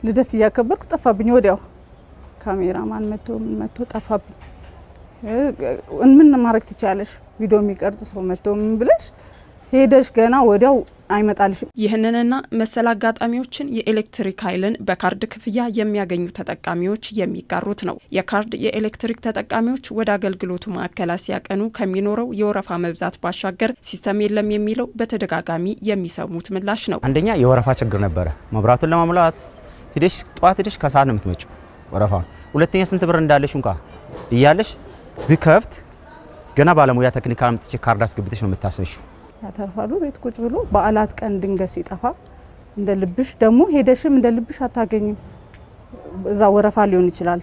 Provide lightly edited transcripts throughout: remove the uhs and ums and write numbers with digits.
ልደት እያከበርኩ ጠፋብኝ ወዲያው ካሜራማን መጥቶ ጠፋብኝ ምን ማድረግ ትችያለሽ ቪዲዮ የሚቀርጽ ሰው መጥቶ ምን ብለሽ ሄደሽ ገና ወዲያው አይመጣልሽ ይህንንና መሰል አጋጣሚዎችን የኤሌክትሪክ ኃይልን በካርድ ክፍያ የሚያገኙ ተጠቃሚዎች የሚጋሩት ነው። የካርድ የኤሌክትሪክ ተጠቃሚዎች ወደ አገልግሎቱ ማዕከላት ሲያቀኑ ከሚኖረው የወረፋ መብዛት ባሻገር ሲስተም የለም የሚለው በተደጋጋሚ የሚሰሙት ምላሽ ነው። አንደኛ የወረፋ ችግር ነበረ። መብራቱን ለማሙላት ሄደሽ ጧት ሄደሽ ከሰዓት ነው የምትመጪው ወረፋ። ሁለተኛ ስንት ብር እንዳለሽ እንኳ እያለሽ ቢከፍት ገና ባለሙያ ቴክኒካል አምጥቼ ካርድ አስገብተሽ ነው የምታስነሺው። ያተርፋሉ ቤት ቁጭ ብሎ በዓላት ቀን ድንገት ሲጠፋ እንደ ልብሽ ደግሞ ሄደሽም እንደ ልብሽ አታገኝም። እዛ ወረፋ ሊሆን ይችላል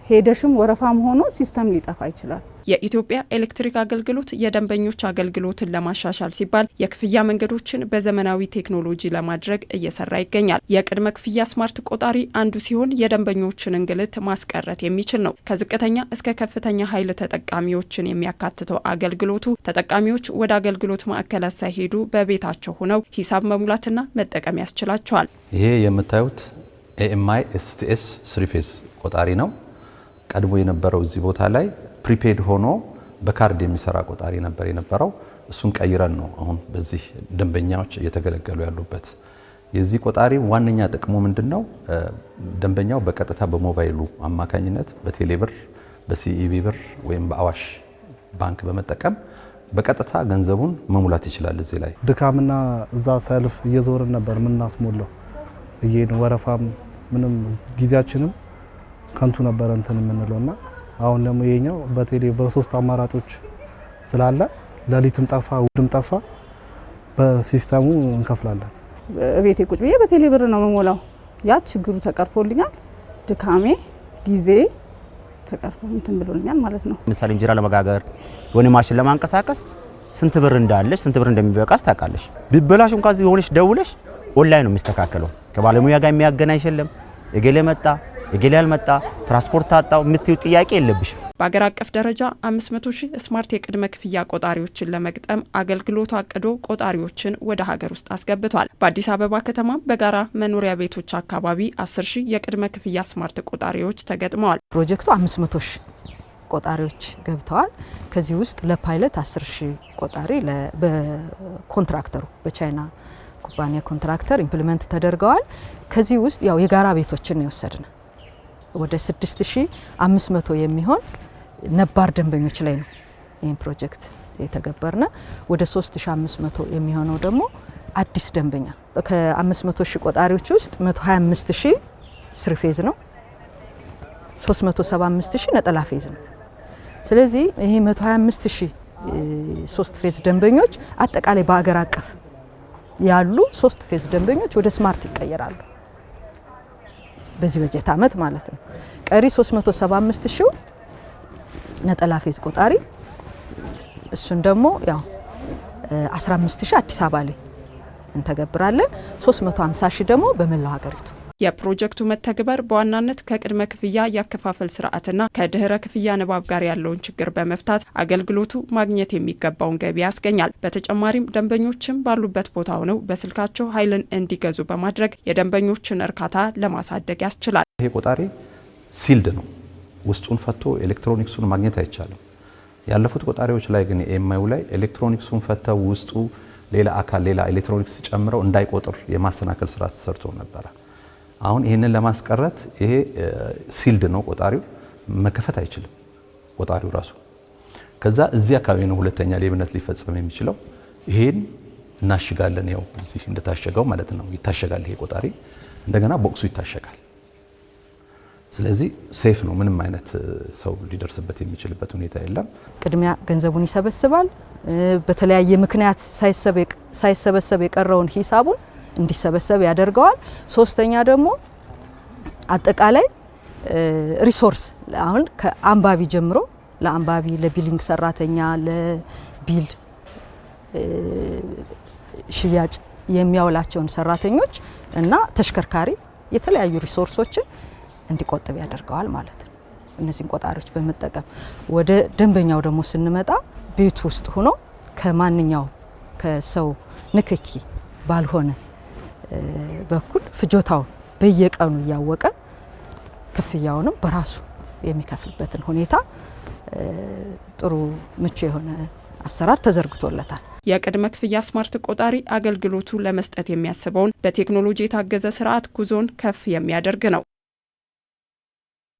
ሄደሽም ወረፋም ሆኖ ሲስተም ሊጠፋ ይችላል። የኢትዮጵያ ኤሌክትሪክ አገልግሎት የደንበኞች አገልግሎትን ለማሻሻል ሲባል የክፍያ መንገዶችን በዘመናዊ ቴክኖሎጂ ለማድረግ እየሰራ ይገኛል። የቅድመ ክፍያ ስማርት ቆጣሪ አንዱ ሲሆን የደንበኞችን እንግልት ማስቀረት የሚችል ነው። ከዝቅተኛ እስከ ከፍተኛ ኃይል ተጠቃሚዎችን የሚያካትተው አገልግሎቱ ተጠቃሚዎች ወደ አገልግሎት ማዕከላት ሳይሄዱ በቤታቸው ሆነው ሂሳብ መሙላትና መጠቀም ያስችላቸዋል። ይሄ የምታዩት AMI STS 3 ፌዝ ቆጣሪ ነው። ቀድሞ የነበረው እዚህ ቦታ ላይ ፕሪፔድ ሆኖ በካርድ የሚሰራ ቆጣሪ ነበር የነበረው። እሱን ቀይረን ነው አሁን በዚህ ደንበኛዎች እየተገለገሉ ያሉበት። የዚህ ቆጣሪ ዋነኛ ጥቅሙ ምንድነው? ደንበኛው በቀጥታ በሞባይሉ አማካኝነት በቴሌብር፣ በሲኢቢ ብር ወይም በአዋሽ ባንክ በመጠቀም በቀጥታ ገንዘቡን መሙላት ይችላል። እዚህ ላይ ድካምና እዛ ሰልፍ እየዞርን ነበር ምናስሞላው እየን ወረፋም ምንም ጊዜያችንም ከንቱ ነበር እንትን የምንለውና አሁን ደግሞ ይሄኛው በቴሌ በሶስት አማራጮች ስላለ ለሊትም ጠፋ ውድም ጠፋ በሲስተሙ እንከፍላለን። ቤቴ ቁጭ ብዬ በቴሌ ብር ነው መሞላው። ያ ችግሩ ተቀርፎልኛል። ድካሜ ጊዜ ተቀርፎ እንትን ብሎልኛል ማለት ነው። ምሳሌ እንጀራ ለመጋገር ወኔ ማሽን ለማንቀሳቀስ ስንት ብር እንዳለሽ ስንት ብር እንደሚበቃስ ታውቃለሽ። ቢበላሽ እንኳን እዚህ ሆነሽ ደውለሽ ኦንላይን ነው የሚስተካከለው። ከባለሙያ ጋር የሚያገናኝ አይደለም። እገሌ መጣ እገሌ ያልመጣ ትራንስፖርት አጣው የምትዩ ጥያቄ የለብሽም። በአገር አቀፍ ደረጃ 500,000 ስማርት የቅድመ ክፍያ ቆጣሪዎችን ለመግጠም አገልግሎቱ አቅዶ ቆጣሪዎችን ወደ ሀገር ውስጥ አስገብቷል። በአዲስ አበባ ከተማ በጋራ መኖሪያ ቤቶች አካባቢ 10,000 የቅድመ ክፍያ ስማርት ቆጣሪዎች ተገጥመዋል። ፕሮጀክቱ 500,000 ቆጣሪዎች ገብተዋል። ከዚህ ውስጥ ለፓይለት 10,000 ቆጣሪ በኮንትራክተሩ በቻይና ኩባንያ ኮንትራክተር ኢምፕሊመንት ተደርገዋል። ከዚህ ውስጥ ያው የጋራ ቤቶችን ነው የወሰድነው። ወደ 6500 የሚሆን ነባር ደንበኞች ላይ ነው ይሄን ፕሮጀክት የተገበረና ወደ 3500 የሚሆነው ደግሞ አዲስ ደንበኛ። ከ500,000 ቆጣሪዎች ውስጥ 125,000 ስሪ ፌዝ ነው፣ 375,000 ነጠላ ፌዝ ነው። ስለዚህ ይሄ 125,000 ሶስት ፌዝ ደንበኞች አጠቃላይ በአገር አቀፍ ያሉ ሶስት ፌዝ ደንበኞች ወደ ስማርት ይቀየራሉ በዚህ በጀት ዓመት ማለት ነው። ቀሪ 375,000 ነጠላ ፌዝ ቆጣሪ እሱን ደግሞ ያው 15,000 አዲስ አበባ ላይ እንተገብራለን። 350,000 ደግሞ በመላው ሀገሪቱ። የፕሮጀክቱ መተግበር በዋናነት ከቅድመ ክፍያ ያከፋፈል ስርዓትና ከድህረ ክፍያ ንባብ ጋር ያለውን ችግር በመፍታት አገልግሎቱ ማግኘት የሚገባውን ገቢ ያስገኛል። በተጨማሪም ደንበኞችም ባሉበት ቦታ ሆነው በስልካቸው ኃይልን እንዲገዙ በማድረግ የደንበኞችን እርካታ ለማሳደግ ያስችላል። ይሄ ቆጣሪ ሲልድ ነው። ውስጡን ፈቶ ኤሌክትሮኒክሱን ማግኘት አይቻልም። ያለፉት ቆጣሪዎች ላይ ግን ኤምአይው ላይ ኤሌክትሮኒክሱን ፈተው ውስጡ ሌላ አካል ሌላ ኤሌክትሮኒክስ ጨምረው እንዳይቆጥር የማሰናከል ስራ ተሰርቶ ነበር። አሁን ይሄንን ለማስቀረት ይሄ ሲልድ ነው። ቆጣሪው መከፈት አይችልም። ቆጣሪው ራሱ ከዛ እዚህ አካባቢ ነው ሁለተኛ ሌብነት ሊፈጸም የሚችለው። ይሄን እናሽጋለን። ያው እዚህ እንደታሸገው ማለት ነው ይታሸጋል። ይሄ ቆጣሪ እንደገና ቦክሱ ይታሸጋል። ስለዚህ ሴፍ ነው። ምንም አይነት ሰው ሊደርስበት የሚችልበት ሁኔታ የለም። ቅድሚያ ገንዘቡን ይሰበስባል። በተለያየ ምክንያት ሳይሰበሰብ የቀረውን ሂሳቡን እንዲሰበሰብ ያደርገዋል። ሶስተኛ ደግሞ አጠቃላይ ሪሶርስ አሁን ከአንባቢ ጀምሮ ለአንባቢ፣ ለቢሊንግ ሰራተኛ፣ ለቢል ሽያጭ የሚያውላቸውን ሰራተኞች እና ተሽከርካሪ የተለያዩ ሪሶርሶችን እንዲቆጥብ ያደርገዋል ማለት ነው። እነዚህን ቆጣሪዎች በመጠቀም ወደ ደንበኛው ደግሞ ስንመጣ ቤት ውስጥ ሆኖ ከማንኛው ከሰው ንክኪ ባልሆነ በኩል ፍጆታው በየቀኑ እያወቀ ክፍያውንም በራሱ የሚከፍልበትን ሁኔታ ጥሩ ምቹ የሆነ አሰራር ተዘርግቶለታል። የቅድመ ክፍያ ስማርት ቆጣሪ አገልግሎቱ ለመስጠት የሚያስበውን በቴክኖሎጂ የታገዘ ስርዓት ጉዞን ከፍ የሚያደርግ ነው።